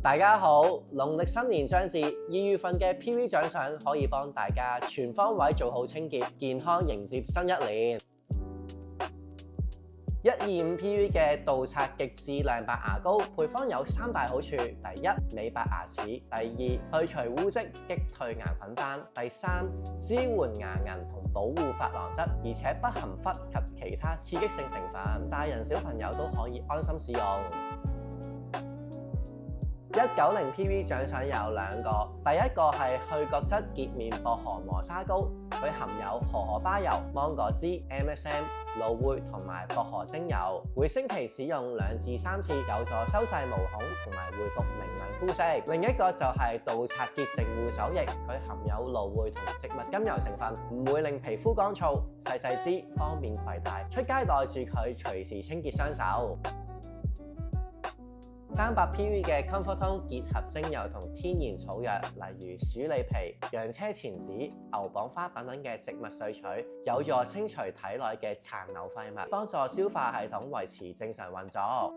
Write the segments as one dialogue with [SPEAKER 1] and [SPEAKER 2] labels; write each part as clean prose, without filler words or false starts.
[SPEAKER 1] 大家好，農曆新年將至，2月份嘅 PV 獎賞可以幫大家全方位做好清潔，健康迎接新一年。125 PV 嘅杜刷極致亮白牙膏配方有3大好處：第一，美白牙齒；第二，去除污漬，擊退牙菌斑；第三，支援牙齦同保護珐琅質，而且不含氟及其他刺激性成分，大人小朋友都可以安心使用。190 PV 獎賞有2個，第一個係去角質潔面薄荷磨砂膏，佢含有荷荷巴油、芒果汁、MSM、蘆薈同埋薄荷精油，每星期使用2至3次，有助收細毛孔同埋恢復明亮膚色。另一個就係杜刷潔淨護手液，佢含有蘆薈同植物甘油成分，唔會令皮膚乾燥，細支，方便攜帶，出街帶住佢隨時清潔雙手。300 PV 嘅 Comfortone 結合精油同天然草藥，例如鼠李皮、洋車前子、牛蒡花等等嘅植物萃取，有助清除體內嘅殘留廢物，幫助消化系統維持正常運作。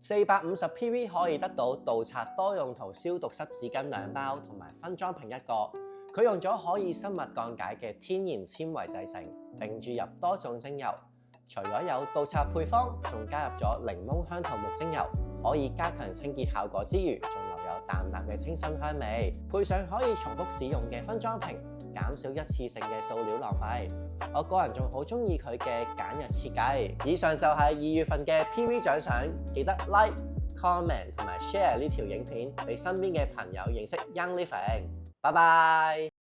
[SPEAKER 1] 450 PV 可以得到杜刷多用途消毒濕紙巾2包，同埋分裝瓶1個。佢用咗可以生物降解嘅天然纖維製成，並注入多種精油。除咗有杜刷配方，仲加入咗檸檬香桃木精油，可以加強清潔效果之餘，仲留有淡淡嘅清新香味。配上可以重複使用嘅分裝瓶，減少一次性嘅塑料浪費。我個人仲好中意佢嘅簡約設計。以上就係2月份嘅 PV 獎賞，記得 like、comment 同埋 share 呢條影片，俾身邊嘅朋友認識 Young Living。拜拜。